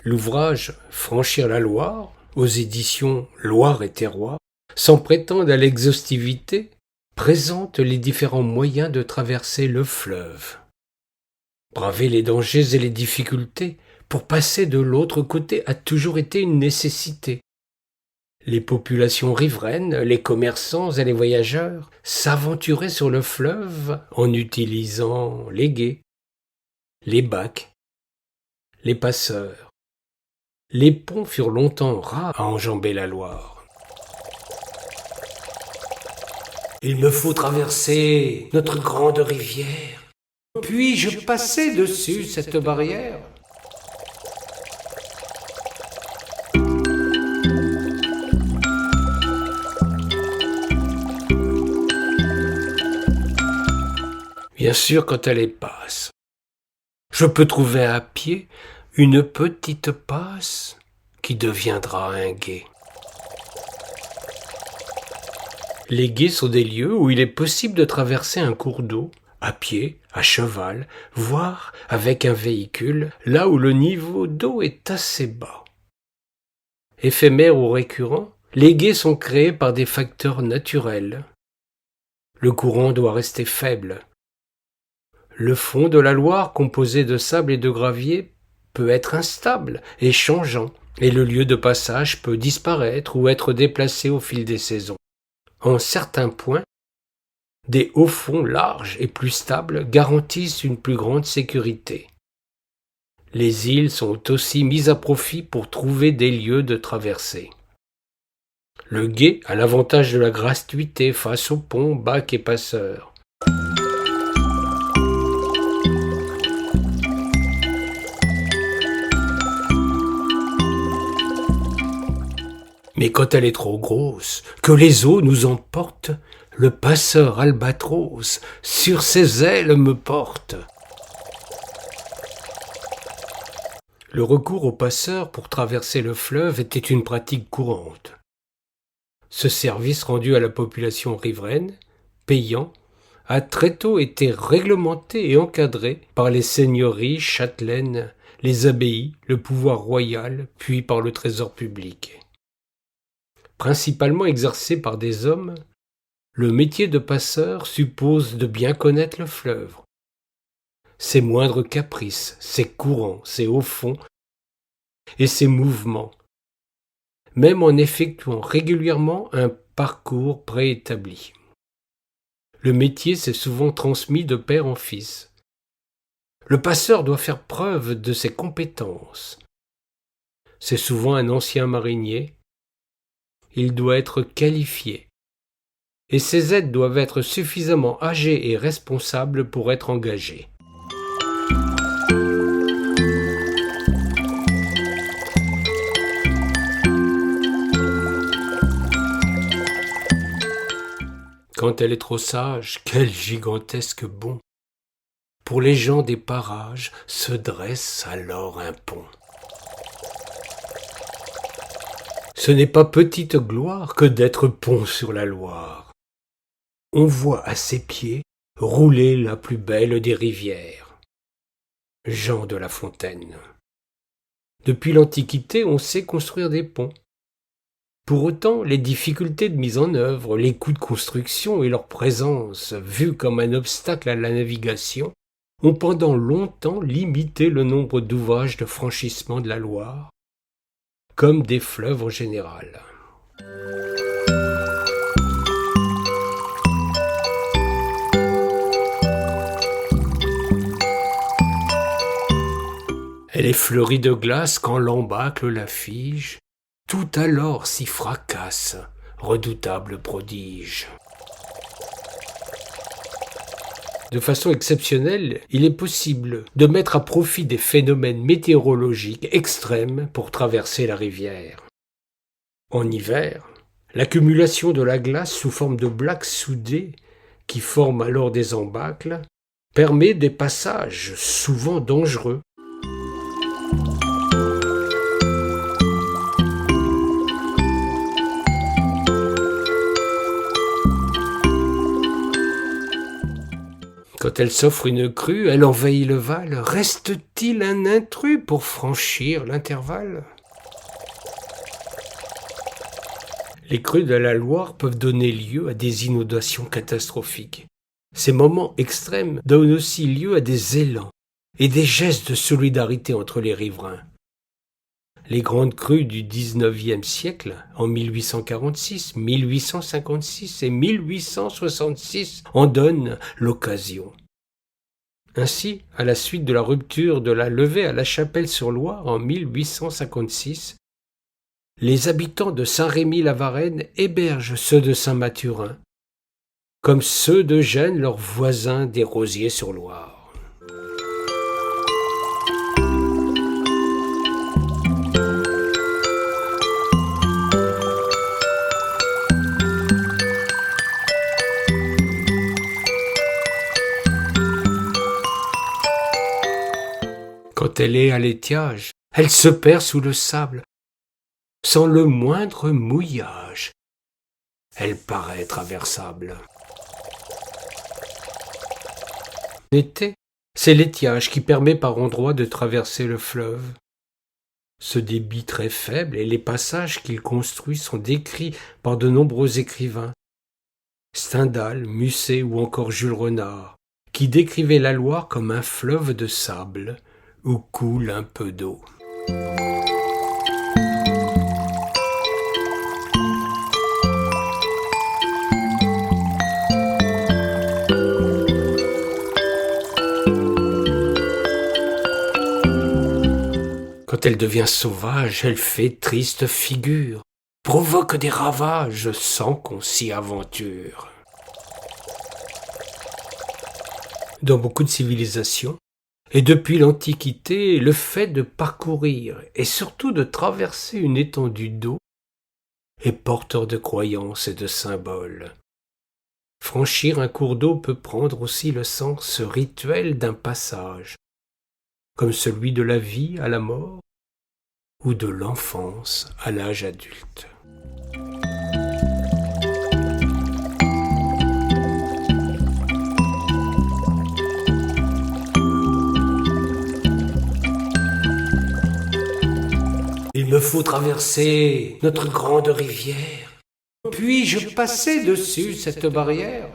L'ouvrage Franchir la Loire, aux éditions Loire et Terroir, sans prétendre à l'exhaustivité, présente les différents moyens de traverser le fleuve. Braver les dangers et les difficultés pour passer de l'autre côté a toujours été une nécessité. Les populations riveraines, les commerçants et les voyageurs s'aventuraient sur le fleuve en utilisant les gués, les bacs, les passeurs. Les ponts furent longtemps rares à enjamber la Loire. Il me faut traverser notre grande rivière. Puis-je passer dessus cette barrière ? Bien sûr, quand elle est passe, je peux trouver à pied une petite passe qui deviendra un gué. Les gués sont des lieux où il est possible de traverser un cours d'eau, à pied, à cheval, voire avec un véhicule, là où le niveau d'eau est assez bas. Éphémères ou récurrents, les gués sont créés par des facteurs naturels. Le courant doit rester faible. Le fond de la Loire, composé de sable et de gravier, peut être instable et changeant, et le lieu de passage peut disparaître ou être déplacé au fil des saisons. En certains points, des hauts fonds larges et plus stables garantissent une plus grande sécurité. Les îles sont aussi mises à profit pour trouver des lieux de traversée. Le gué a l'avantage de la gratuité face aux ponts, bacs et passeurs. Mais quand elle est trop grosse, que les eaux nous emportent, le passeur albatros sur ses ailes me porte. Le recours au passeur pour traverser le fleuve était une pratique courante. Ce service rendu à la population riveraine, payant, a très tôt été réglementé et encadré par les seigneuries châtelaines, les abbayes, le pouvoir royal, puis par le trésor public. Principalement exercé par des hommes, le métier de passeur suppose de bien connaître le fleuve, ses moindres caprices, ses courants, ses hauts fonds et ses mouvements, même en effectuant régulièrement un parcours préétabli. Le métier s'est souvent transmis de père en fils. Le passeur doit faire preuve de ses compétences. C'est souvent un ancien marinier. Il doit être qualifié. Et ses aides doivent être suffisamment âgés et responsables pour être engagés. Quand elle est trop sage, quel gigantesque bond! Pour les gens des parages se dresse alors un pont. Ce n'est pas petite gloire que d'être pont sur la Loire. On voit à ses pieds rouler la plus belle des rivières. Jean de La Fontaine. Depuis l'Antiquité, on sait construire des ponts. Pour autant, les difficultés de mise en œuvre, les coûts de construction et leur présence, vus comme un obstacle à la navigation, ont pendant longtemps limité le nombre d'ouvrages de franchissement de la Loire, comme des fleuves en général. Elle est fleurie de glace quand l'embâcle la fige, tout alors s'y fracasse, redoutable prodige. De façon exceptionnelle, il est possible de mettre à profit des phénomènes météorologiques extrêmes pour traverser la rivière. En hiver, l'accumulation de la glace sous forme de plaques soudées, qui forment alors des embâcles, permet des passages souvent dangereux. Quand elle s'offre une crue, elle envahit le Val. Reste-t-il un intrus pour franchir l'intervalle? Les crues de la Loire peuvent donner lieu à des inondations catastrophiques. Ces moments extrêmes donnent aussi lieu à des élans et des gestes de solidarité entre les riverains. Les grandes crues du XIXe siècle, en 1846, 1856 et 1866, en donnent l'occasion. Ainsi, à la suite de la rupture de la levée à la Chapelle-sur-Loire en 1856, les habitants de Saint-Rémy-la-Varenne hébergent ceux de Saint-Mathurin, comme ceux de Gênes, leurs voisins des Rosiers-sur-Loire. Quand elle est à l'étiage, elle se perd sous le sable, sans le moindre mouillage. Elle paraît traversable. L'été, c'est l'étiage qui permet par endroits de traverser le fleuve. Ce débit très faible et les passages qu'il construit sont décrits par de nombreux écrivains. Stendhal, Musset ou encore Jules Renard, qui décrivaient la Loire comme un fleuve de sable où coule un peu d'eau. Quand elle devient sauvage, elle fait triste figure, provoque des ravages sans qu'on s'y aventure. Dans beaucoup de civilisations, et depuis l'Antiquité, le fait de parcourir et surtout de traverser une étendue d'eau est porteur de croyances et de symboles. Franchir un cours d'eau peut prendre aussi le sens rituel d'un passage, comme celui de la vie à la mort ou de l'enfance à l'âge adulte. Il me faut traverser notre grande rivière. Puis-je passer dessus cette barrière ?